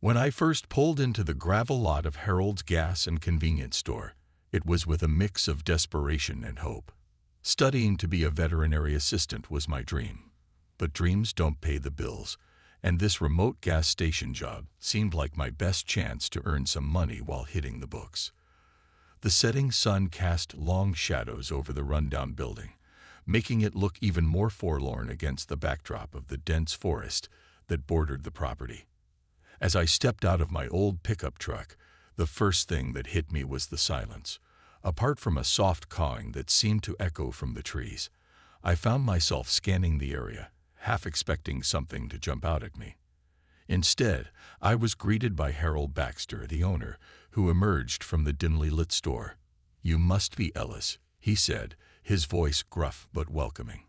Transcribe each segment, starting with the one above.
When I first pulled into the gravel lot of Harold's gas and convenience store, it was with a mix of desperation and hope. Studying to be a veterinary assistant was my dream. But dreams don't pay the bills, and this remote gas station job seemed like my best chance to earn some money while hitting the books. The setting sun cast long shadows over the rundown building, making it look even more forlorn against the backdrop of the dense forest that bordered the property. As I stepped out of my old pickup truck, the first thing that hit me was the silence. Apart from a soft cawing that seemed to echo from the trees, I found myself scanning the area, half expecting something to jump out at me. Instead, I was greeted by Harold Baxter, the owner, who emerged from the dimly lit store. "You must be Ellis," he said, his voice gruff but welcoming.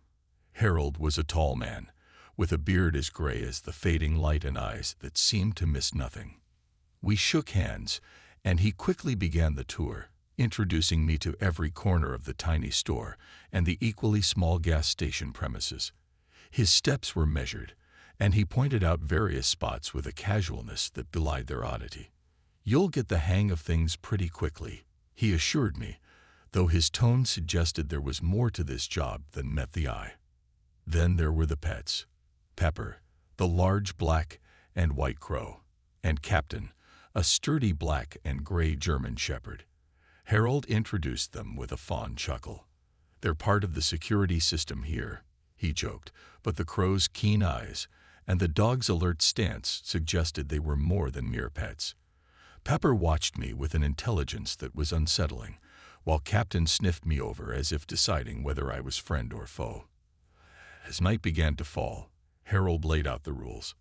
Harold was a tall man, with a beard as gray as the fading light and eyes that seemed to miss nothing. We shook hands, and he quickly began the tour, introducing me to every corner of the tiny store and the equally small gas station premises. His steps were measured, and he pointed out various spots with a casualness that belied their oddity. "You'll get the hang of things pretty quickly," he assured me, though his tone suggested there was more to this job than met the eye. Then there were the pets. Pepper, the large black and white crow, and Captain, a sturdy black and gray German shepherd. Harold introduced them with a fond chuckle. "They're part of the security system here," he joked, but the crow's keen eyes and the dog's alert stance suggested they were more than mere pets. Pepper watched me with an intelligence that was unsettling, while Captain sniffed me over as if deciding whether I was friend or foe. As night began to fall, Harold laid out the rules.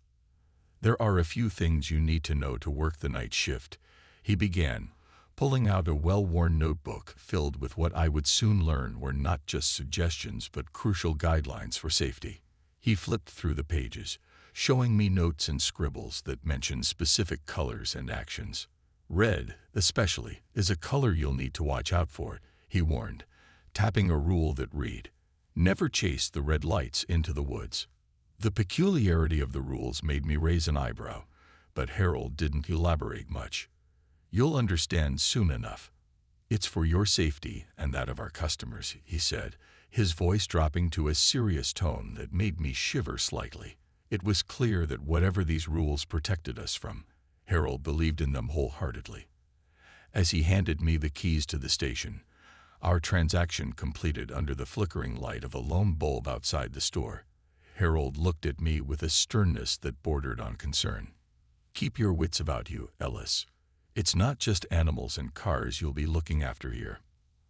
"There are a few things you need to know to work the night shift," he began, pulling out a well-worn notebook filled with what I would soon learn were not just suggestions but crucial guidelines for safety. He flipped through the pages, showing me notes and scribbles that mentioned specific colors and actions. "Red, especially, is a color you'll need to watch out for," he warned, tapping a rule that read, "Never chase the red lights into the woods." The peculiarity of the rules made me raise an eyebrow, but Harold didn't elaborate much. "You'll understand soon enough. It's for your safety and that of our customers," he said, his voice dropping to a serious tone that made me shiver slightly. It was clear that whatever these rules protected us from, Harold believed in them wholeheartedly. As he handed me the keys to the station, our transaction completed under the flickering light of a lone bulb outside the store, Harold looked at me with a sternness that bordered on concern. "Keep your wits about you, Ellis. It's not just animals and cars you'll be looking after here."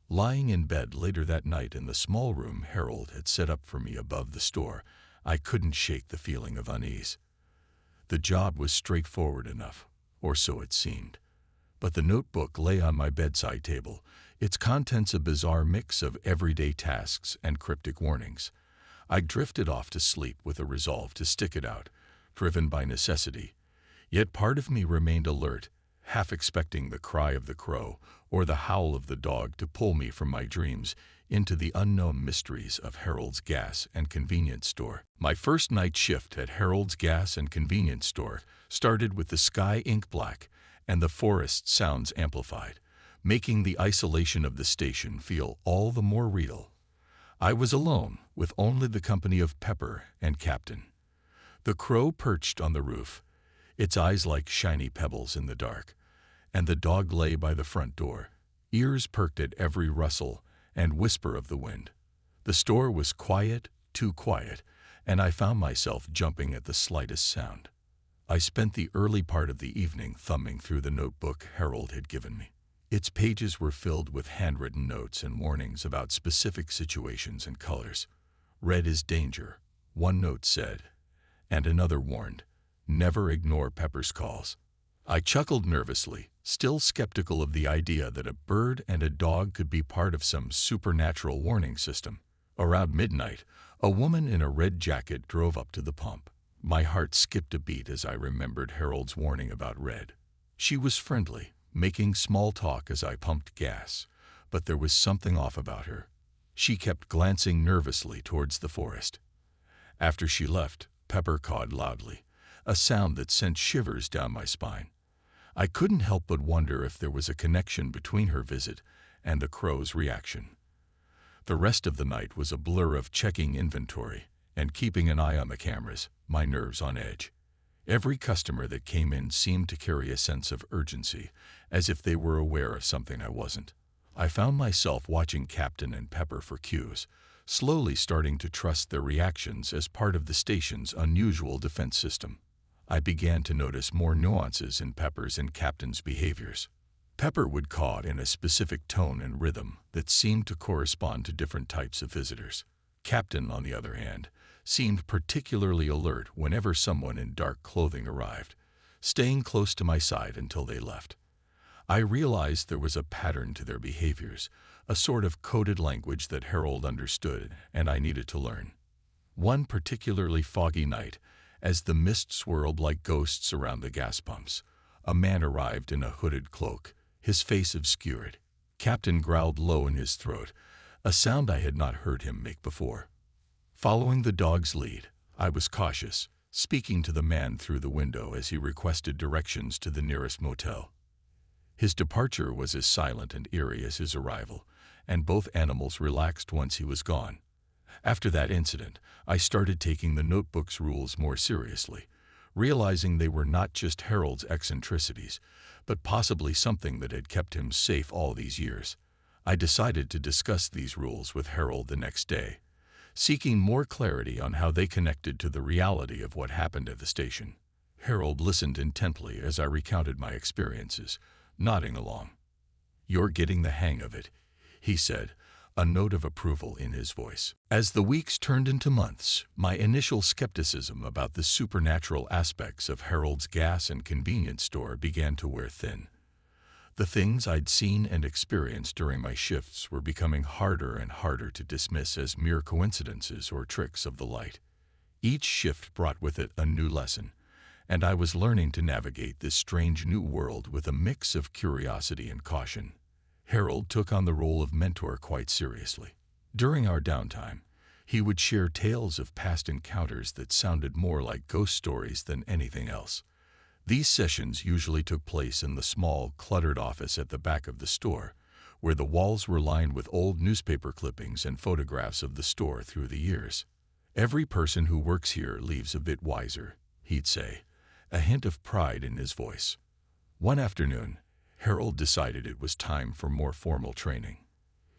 Lying in bed later that night in the small room Harold had set up for me above the store, I couldn't shake the feeling of unease. The job was straightforward enough, or so it seemed. But the notebook lay on my bedside table, its contents a bizarre mix of everyday tasks and cryptic warnings. I drifted off to sleep with a resolve to stick it out, driven by necessity. Yet part of me remained alert, half expecting the cry of the crow or the howl of the dog to pull me from my dreams into the unknown mysteries of Harold's gas and convenience store. My first night shift at Harold's gas and convenience store started with the sky ink black and the forest sounds amplified, making the isolation of the station feel all the more real. I was alone, with only the company of Pepper and Captain. The crow perched on the roof, its eyes like shiny pebbles in the dark, and the dog lay by the front door, ears perked at every rustle and whisper of the wind. The store was quiet, too quiet, and I found myself jumping at the slightest sound. I spent the early part of the evening thumbing through the notebook Harold had given me. Its pages were filled with handwritten notes and warnings about specific situations and colors. "Red is danger," one note said, and another warned, "Never ignore Pepper's calls." I chuckled nervously, still skeptical of the idea that a bird and a dog could be part of some supernatural warning system. Around midnight, a woman in a red jacket drove up to the pump. My heart skipped a beat as I remembered Harold's warning about red. She was friendly, making small talk as I pumped gas, but there was something off about her. She kept glancing nervously towards the forest. After she left, Pepper cawed loudly, a sound that sent shivers down my spine. I couldn't help but wonder if there was a connection between her visit and the crow's reaction. The rest of the night was a blur of checking inventory and keeping an eye on the cameras, my nerves on edge. Every customer that came in seemed to carry a sense of urgency, as if they were aware of something I wasn't. I found myself watching Captain and Pepper for cues, slowly starting to trust their reactions as part of the station's unusual defense system. I began to notice more nuances in Pepper's and Captain's behaviors. Pepper would caw in a specific tone and rhythm that seemed to correspond to different types of visitors. Captain, on the other hand, seemed particularly alert whenever someone in dark clothing arrived, staying close to my side until they left. I realized there was a pattern to their behaviors, a sort of coded language that Harold understood and I needed to learn. One particularly foggy night, as the mist swirled like ghosts around the gas pumps, a man arrived in a hooded cloak, his face obscured. Captain growled low in his throat, a sound I had not heard him make before. Following the dog's lead, I was cautious, speaking to the man through the window as he requested directions to the nearest motel. His departure was as silent and eerie as his arrival, and both animals relaxed once he was gone. After that incident, I started taking the notebook's rules more seriously, realizing they were not just Harold's eccentricities, but possibly something that had kept him safe all these years. I decided to discuss these rules with Harold the next day, seeking more clarity on how they connected to the reality of what happened at the station. Harold listened intently as I recounted my experiences, nodding along. "You're getting the hang of it," he said, a note of approval in his voice. As the weeks turned into months, my initial skepticism about the supernatural aspects of Harold's gas and convenience store began to wear thin. The things I'd seen and experienced during my shifts were becoming harder and harder to dismiss as mere coincidences or tricks of the light. Each shift brought with it a new lesson, and I was learning to navigate this strange new world with a mix of curiosity and caution. Harold took on the role of mentor quite seriously. During our downtime, he would share tales of past encounters that sounded more like ghost stories than anything else. These sessions usually took place in the small, cluttered office at the back of the store, where the walls were lined with old newspaper clippings and photographs of the store through the years. "Every person who works here leaves a bit wiser," he'd say, a hint of pride in his voice. One afternoon, Harold decided it was time for more formal training.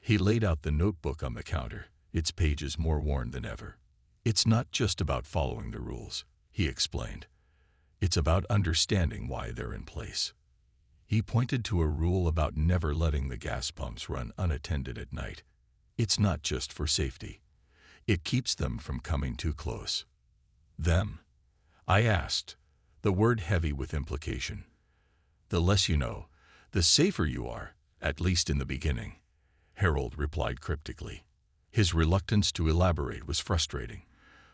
He laid out the notebook on the counter, its pages more worn than ever. "It's not just about following the rules," he explained. "It's about understanding why they're in place." He pointed to a rule about never letting the gas pumps run unattended at night. "It's not just for safety. It keeps them from coming too close." "Them?" I asked, the word heavy with implication. "The less you know, the safer you are, at least in the beginning," Harold replied cryptically. His reluctance to elaborate was frustrating,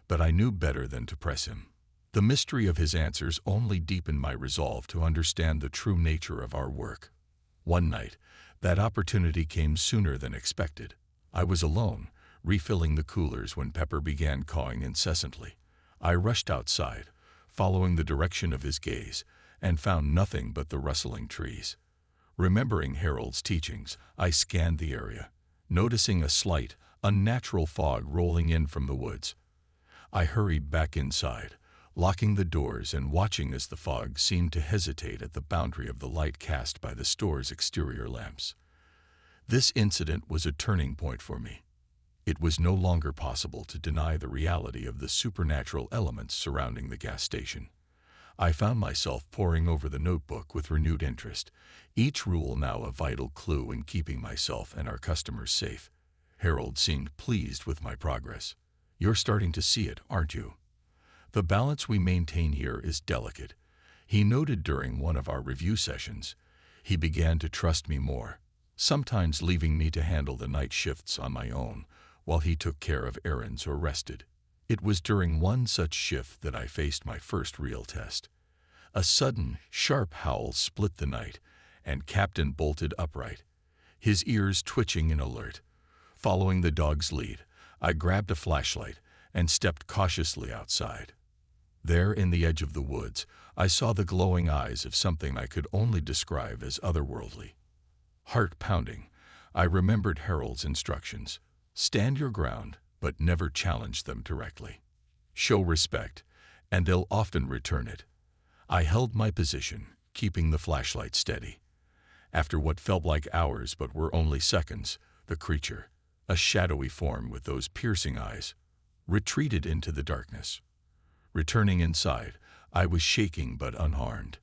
but I knew better than to press him. The mystery of his answers only deepened my resolve to understand the true nature of our work. One night, that opportunity came sooner than expected. I was alone, refilling the coolers when Pepper began cawing incessantly. I rushed outside, following the direction of his gaze, and found nothing but the rustling trees. Remembering Harold's teachings, I scanned the area, noticing a slight, unnatural fog rolling in from the woods. I hurried back inside, locking the doors and watching as the fog seemed to hesitate at the boundary of the light cast by the store's exterior lamps. This incident was a turning point for me. It was no longer possible to deny the reality of the supernatural elements surrounding the gas station. I found myself poring over the notebook with renewed interest, each rule now a vital clue in keeping myself and our customers safe. Harold seemed pleased with my progress. "You're starting to see it, aren't you? The balance we maintain here is delicate," he noted during one of our review sessions. He began to trust me more, sometimes leaving me to handle the night shifts on my own while he took care of errands or rested. It was during one such shift that I faced my first real test. A sudden, sharp howl split the night, and Captain bolted upright, his ears twitching in alert. Following the dog's lead, I grabbed a flashlight and stepped cautiously outside. There, in the edge of the woods, I saw the glowing eyes of something I could only describe as otherworldly. Heart pounding, I remembered Harold's instructions. Stand your ground, but never challenge them directly. Show respect, and they'll often return it. I held my position, keeping the flashlight steady. After what felt like hours but were only seconds, the creature, a shadowy form with those piercing eyes, retreated into the darkness. Returning inside, I was shaking but unharmed.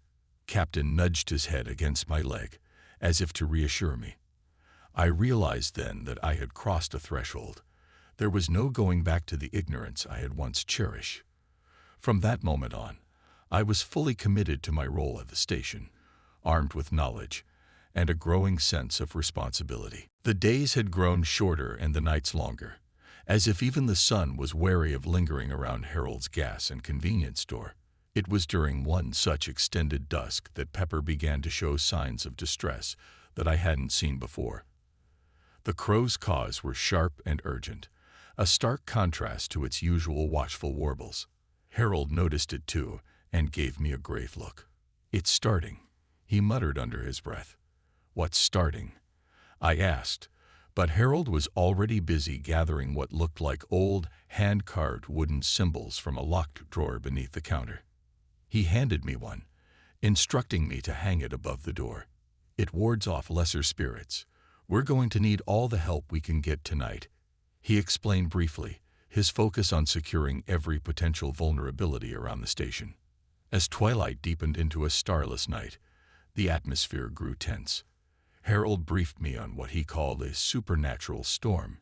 Captain nudged his head against my leg, as if to reassure me. I realized then that I had crossed a threshold. There was no going back to the ignorance I had once cherished. From that moment on, I was fully committed to my role at the station, armed with knowledge and a growing sense of responsibility. The days had grown shorter and the nights longer, as if even the sun was wary of lingering around Harold's gas and convenience store. It was during one such extended dusk that Pepper began to show signs of distress that I hadn't seen before. The crow's caws were sharp and urgent, a stark contrast to its usual watchful warbles. Harold noticed it too and gave me a grave look. "It's starting," he muttered under his breath. "What's starting?" I asked, but Harold was already busy gathering what looked like old, hand-carved wooden symbols from a locked drawer beneath the counter. He handed me one, instructing me to hang it above the door. "It wards off lesser spirits. We're going to need all the help we can get tonight," he explained briefly, his focus on securing every potential vulnerability around the station. As twilight deepened into a starless night, the atmosphere grew tense. Harold briefed me on what he called a supernatural storm,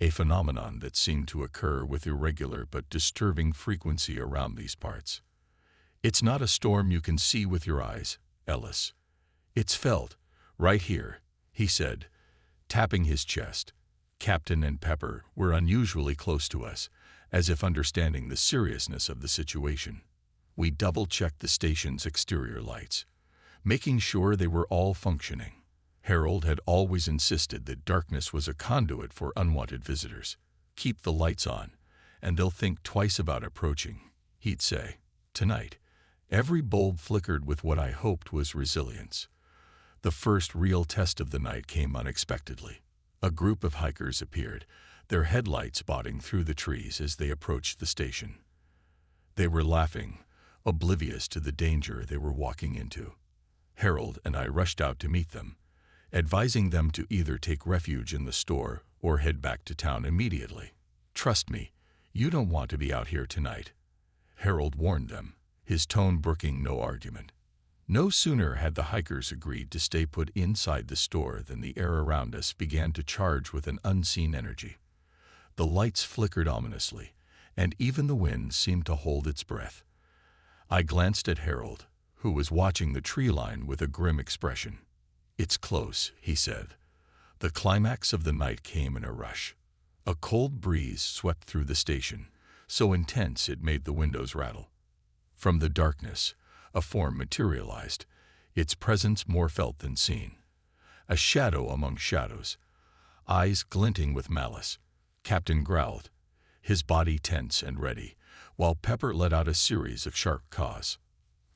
a phenomenon that seemed to occur with irregular but disturbing frequency around these parts. "It's not a storm you can see with your eyes, Ellis. It's felt, right here," he said, tapping his chest. Captain and Pepper were unusually close to us, as if understanding the seriousness of the situation. We double-checked the station's exterior lights, making sure they were all functioning. Harold had always insisted that darkness was a conduit for unwanted visitors. "Keep the lights on, and they'll think twice about approaching," he'd say. Tonight, every bulb flickered with what I hoped was resilience. The first real test of the night came unexpectedly. A group of hikers appeared, their headlights spotting through the trees as they approached the station. They were laughing, oblivious to the danger they were walking into. Harold and I rushed out to meet them, advising them to either take refuge in the store or head back to town immediately. "Trust me, you don't want to be out here tonight," Harold warned them, his tone brooking no argument. No sooner had the hikers agreed to stay put inside the store than the air around us began to charge with an unseen energy. The lights flickered ominously, and even the wind seemed to hold its breath. I glanced at Harold, who was watching the tree line with a grim expression. "It's close," he said. The climax of the night came in a rush. A cold breeze swept through the station, so intense it made the windows rattle. From the darkness, a form materialized, its presence more felt than seen. A shadow among shadows, eyes glinting with malice. Captain growled, his body tense and ready, while Pepper let out a series of sharp caws.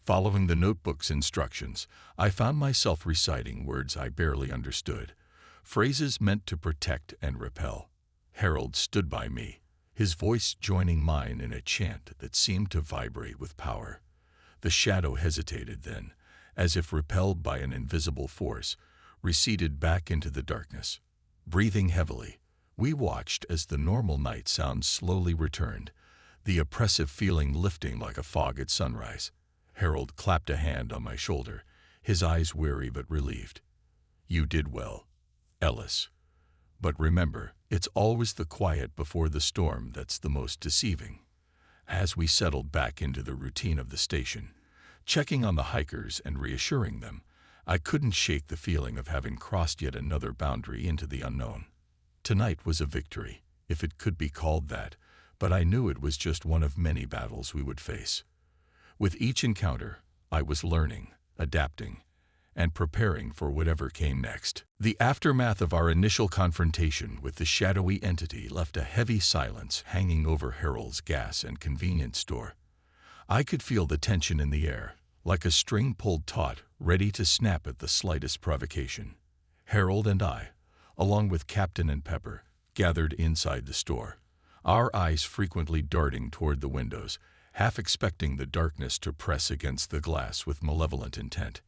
Following the notebook's instructions, I found myself reciting words I barely understood, phrases meant to protect and repel. Harold stood by me, his voice joining mine in a chant that seemed to vibrate with power. The shadow hesitated then, as if repelled by an invisible force, receded back into the darkness. Breathing heavily, we watched as the normal night sound slowly returned, the oppressive feeling lifting like a fog at sunrise. Harold clapped a hand on my shoulder, his eyes weary but relieved. "You did well, Ellis. But remember, it's always the quiet before the storm that's the most deceiving." As we settled back into the routine of the station, checking on the hikers and reassuring them, I couldn't shake the feeling of having crossed yet another boundary into the unknown. Tonight was a victory, if it could be called that, but I knew it was just one of many battles we would face. With each encounter, I was learning, adapting, and preparing for whatever came next. The aftermath of our initial confrontation with the shadowy entity left a heavy silence hanging over Harold's gas and convenience store. I could feel the tension in the air, like a string pulled taut, ready to snap at the slightest provocation. Harold and I, along with Captain and Pepper, gathered inside the store, our eyes frequently darting toward the windows, half expecting the darkness to press against the glass with malevolent intent.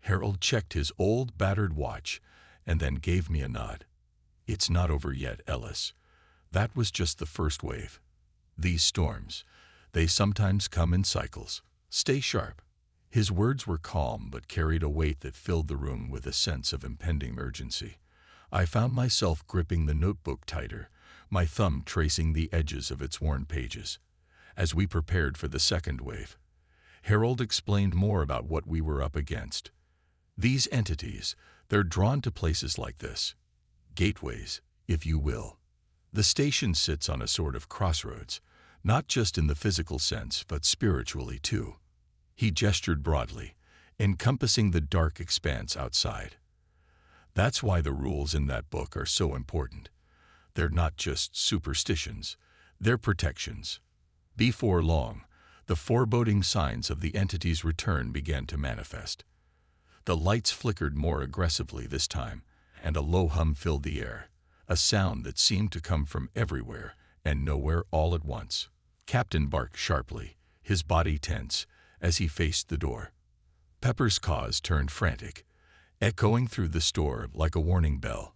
Harold checked his old, battered watch and then gave me a nod. "It's not over yet, Ellis. That was just the first wave. These storms, they sometimes come in cycles. Stay sharp." His words were calm but carried a weight that filled the room with a sense of impending urgency. I found myself gripping the notebook tighter, my thumb tracing the edges of its worn pages. As we prepared for the second wave, Harold explained more about what we were up against. These entities, they're drawn to places like this. Gateways, if you will. The station sits on a sort of crossroads, not just in the physical sense, but spiritually too. He gestured broadly, encompassing the dark expanse outside. That's why the rules in that book are so important. They're not just superstitions, they're protections. Before long, the foreboding signs of the entity's return began to manifest. The lights flickered more aggressively this time, and a low hum filled the air, a sound that seemed to come from everywhere and nowhere all at once. Captain barked sharply, his body tense, as he faced the door. Pepper's caws turned frantic, echoing through the store like a warning bell.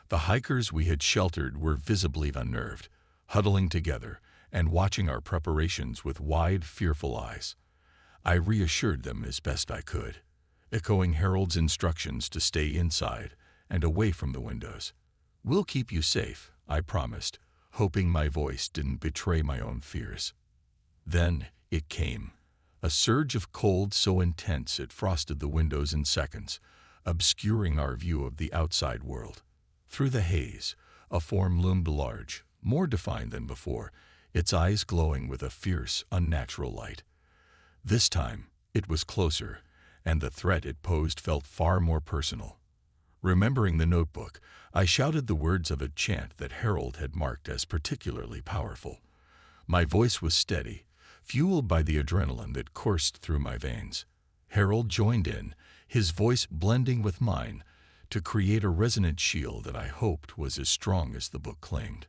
The hikers we had sheltered were visibly unnerved, huddling together and watching our preparations with wide, fearful eyes. I reassured them as best I could, echoing Harold's instructions to stay inside and away from the windows. "We'll keep you safe," I promised, hoping my voice didn't betray my own fears. Then it came. A surge of cold so intense it frosted the windows in seconds, obscuring our view of the outside world. Through the haze, a form loomed large, more defined than before, its eyes glowing with a fierce, unnatural light. This time, it was closer, and the threat it posed felt far more personal. Remembering the notebook, I shouted the words of a chant that Harold had marked as particularly powerful. My voice was steady, fueled by the adrenaline that coursed through my veins. Harold joined in, his voice blending with mine, to create a resonant shield that I hoped was as strong as the book claimed.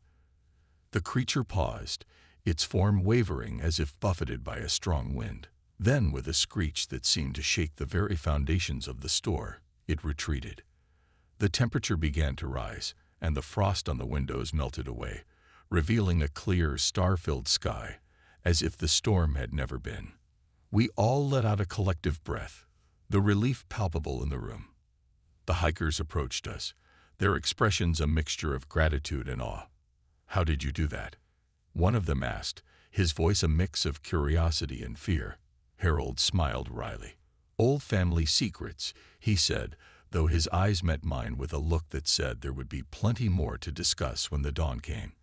The creature paused, its form wavering as if buffeted by a strong wind. Then, with a screech that seemed to shake the very foundations of the store, it retreated. The temperature began to rise, and the frost on the windows melted away, revealing a clear, star-filled sky, as if the storm had never been. We all let out a collective breath, the relief palpable in the room. The hikers approached us, their expressions a mixture of gratitude and awe. "How did you do that?" one of them asked, his voice a mix of curiosity and fear. Harold smiled wryly. "Old family secrets," he said, though his eyes met mine with a look that said there would be plenty more to discuss when the dawn came.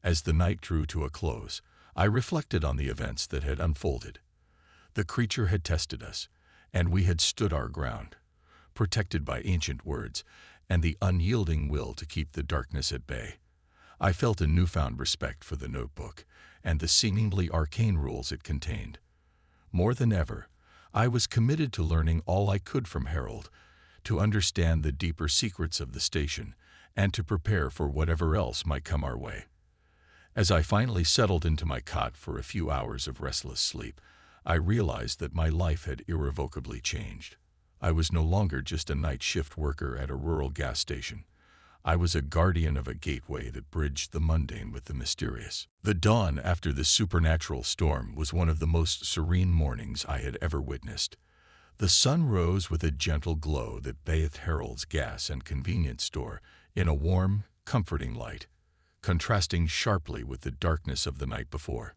As the night drew to a close, I reflected on the events that had unfolded. The creature had tested us, and we had stood our ground, protected by ancient words and the unyielding will to keep the darkness at bay. I felt a newfound respect for the notebook and the seemingly arcane rules it contained. More than ever, I was committed to learning all I could from Harold, to understand the deeper secrets of the station, and to prepare for whatever else might come our way. As I finally settled into my cot for a few hours of restless sleep, I realized that my life had irrevocably changed. I was no longer just a night shift worker at a rural gas station. I was a guardian of a gateway that bridged the mundane with the mysterious. The dawn after the supernatural storm was one of the most serene mornings I had ever witnessed. The sun rose with a gentle glow that bathed Harold's gas and convenience store in a warm, comforting light, contrasting sharply with the darkness of the night before.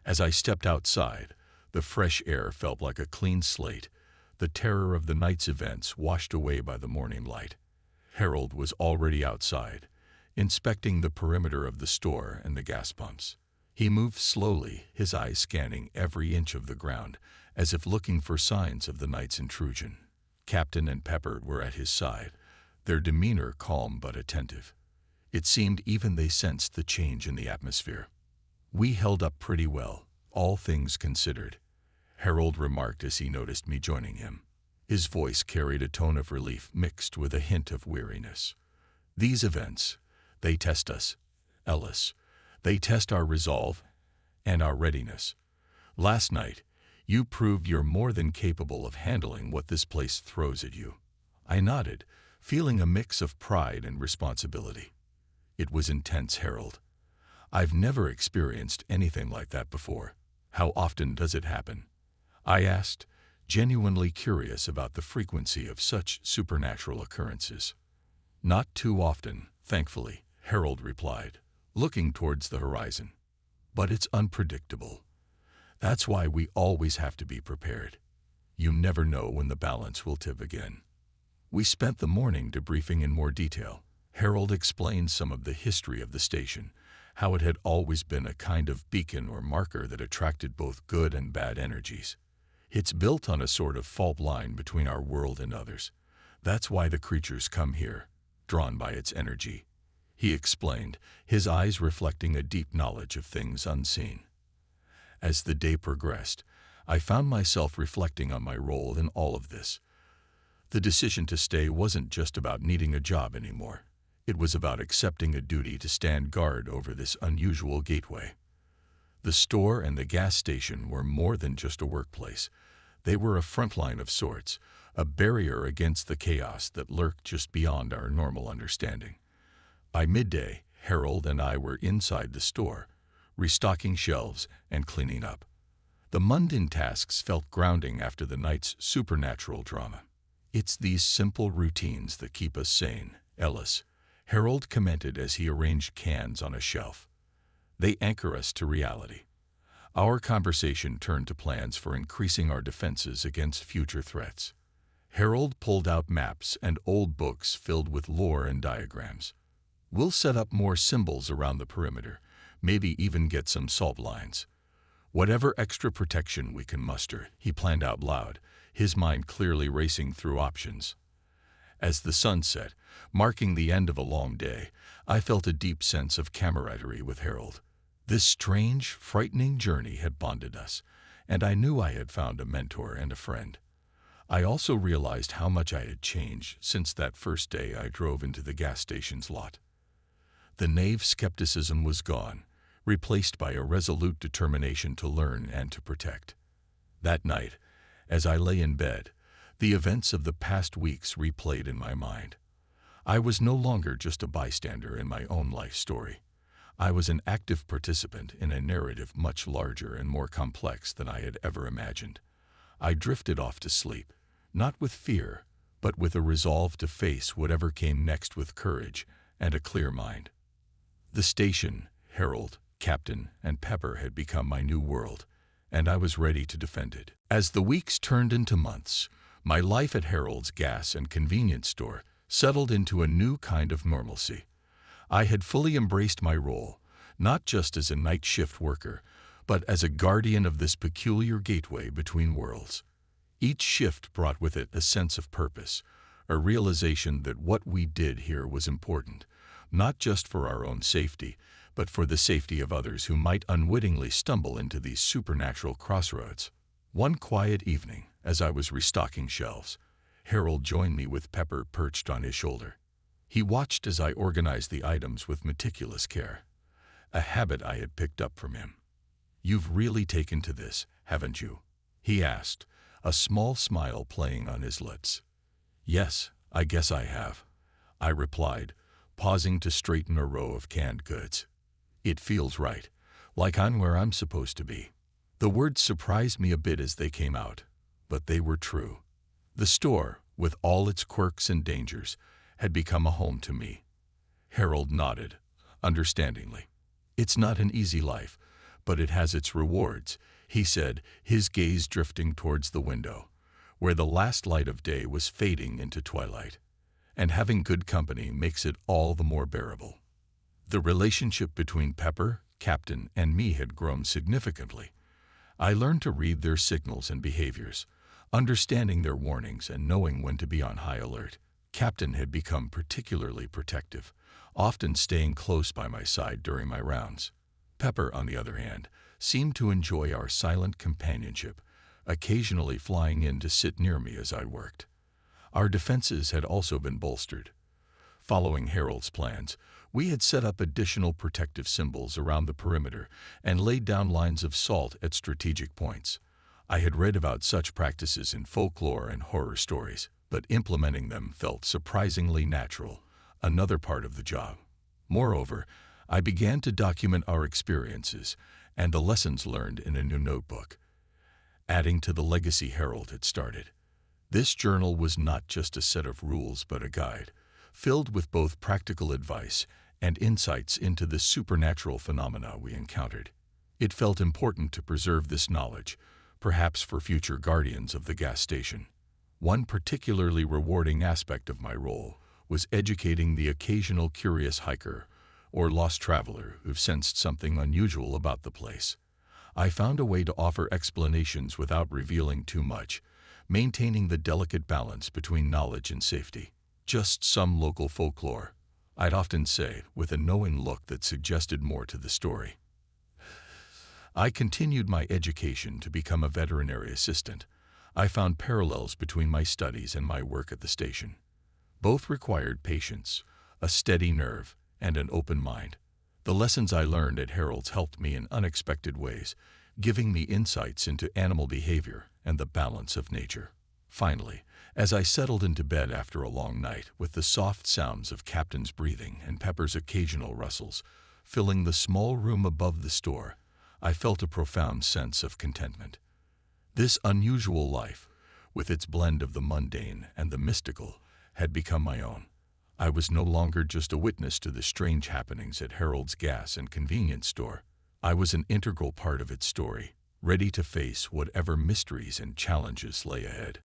As I stepped outside, the fresh air felt like a clean slate, the terror of the night's events washed away by the morning light. Harold was already outside, inspecting the perimeter of the store and the gas pumps. He moved slowly, his eyes scanning every inch of the ground, as if looking for signs of the night's intrusion. Captain and Pepper were at his side, their demeanor calm but attentive. It seemed even they sensed the change in the atmosphere. We held up pretty well, All things considered, Harold remarked as he noticed me joining him. His voice carried a tone of relief mixed with a hint of weariness. These events, they test us, Ellis. They test our resolve and our readiness. Last night, you proved you're more than capable of handling what this place throws at you. I nodded, feeling a mix of pride and responsibility. It was intense, Harold. I've never experienced anything like that before. How often does it happen? I asked, genuinely curious about the frequency of such supernatural occurrences. Not too often, thankfully, Harold replied, looking towards the horizon. But it's unpredictable. That's why we always have to be prepared. You never know when the balance will tip again. We spent the morning debriefing in more detail. Harold explained some of the history of the station, how it had always been a kind of beacon or marker that attracted both good and bad energies. It's built on a sort of fault line between our world and others. That's why the creatures come here, drawn by its energy. He explained, his eyes reflecting a deep knowledge of things unseen. As the day progressed, I found myself reflecting on my role in all of this. The decision to stay wasn't just about needing a job anymore. It was about accepting a duty to stand guard over this unusual gateway. The store and the gas station were more than just a workplace. They were a front line of sorts, a barrier against the chaos that lurked just beyond our normal understanding. By midday, Harold and I were inside the store, restocking shelves and cleaning up. The mundane tasks felt grounding after the night's supernatural drama. It's these simple routines that keep us sane, Ellis, Harold commented as he arranged cans on a shelf. They anchor us to reality. Our conversation turned to plans for increasing our defenses against future threats. Harold pulled out maps and old books filled with lore and diagrams. We'll set up more symbols around the perimeter, maybe even get some salt lines. Whatever extra protection we can muster, he planned out loud, his mind clearly racing through options. As the sun set, marking the end of a long day, I felt a deep sense of camaraderie with Harold. This strange, frightening journey had bonded us, and I knew I had found a mentor and a friend. I also realized how much I had changed since that first day I drove into the gas station's lot. The naive skepticism was gone, replaced by a resolute determination to learn and to protect. That night, as I lay in bed, the events of the past weeks replayed in my mind. I was no longer just a bystander in my own life story. I was an active participant in a narrative much larger and more complex than I had ever imagined. I drifted off to sleep, not with fear, but with a resolve to face whatever came next with courage and a clear mind. The station, Harold, Captain, and Pepper had become my new world, and I was ready to defend it. As the weeks turned into months, my life at Harold's gas and convenience store settled into a new kind of normalcy. I had fully embraced my role, not just as a night shift worker, but as a guardian of this peculiar gateway between worlds. Each shift brought with it a sense of purpose, a realization that what we did here was important, not just for our own safety, but for the safety of others who might unwittingly stumble into these supernatural crossroads. One quiet evening, as I was restocking shelves, Harold joined me with Pepper perched on his shoulder. He watched as I organized the items with meticulous care, a habit I had picked up from him. "You've really taken to this, haven't you?" he asked, a small smile playing on his lips. "Yes, I guess I have," I replied, pausing to straighten a row of canned goods. "It feels right, like I'm where I'm supposed to be." The words surprised me a bit as they came out, but they were true. The store, with all its quirks and dangers, had become a home to me. Harold nodded, understandingly. "It's not an easy life, but it has its rewards," he said, his gaze drifting towards the window, where the last light of day was fading into twilight. "And having good company makes it all the more bearable." The relationship between Pepper, Captain, and me had grown significantly. I learned to read their signals and behaviors, understanding their warnings and knowing when to be on high alert. Captain had become particularly protective, often staying close by my side during my rounds. Pepper, on the other hand, seemed to enjoy our silent companionship, occasionally flying in to sit near me as I worked. Our defenses had also been bolstered. Following Harold's plans, we had set up additional protective symbols around the perimeter and laid down lines of salt at strategic points. I had read about such practices in folklore and horror stories, but implementing them felt surprisingly natural, another part of the job. Moreover, I began to document our experiences and the lessons learned in a new notebook, adding to the legacy Harold had started. This journal was not just a set of rules but a guide, filled with both practical advice and insights into the supernatural phenomena we encountered. It felt important to preserve this knowledge, perhaps for future guardians of the gas station. One particularly rewarding aspect of my role was educating the occasional curious hiker or lost traveler who sensed something unusual about the place. I found a way to offer explanations without revealing too much, maintaining the delicate balance between knowledge and safety. Just some local folklore, I'd often say, with a knowing look that suggested more to the story. I continued my education to become a veterinary assistant. I found parallels between my studies and my work at the station. Both required patience, a steady nerve, and an open mind. The lessons I learned at Harold's helped me in unexpected ways, giving me insights into animal behavior and the balance of nature. Finally, as I settled into bed after a long night with the soft sounds of Captain's breathing and Pepper's occasional rustles filling the small room above the store, I felt a profound sense of contentment. This unusual life, with its blend of the mundane and the mystical, had become my own. I was no longer just a witness to the strange happenings at Harold's gas and convenience store. I was an integral part of its story, ready to face whatever mysteries and challenges lay ahead.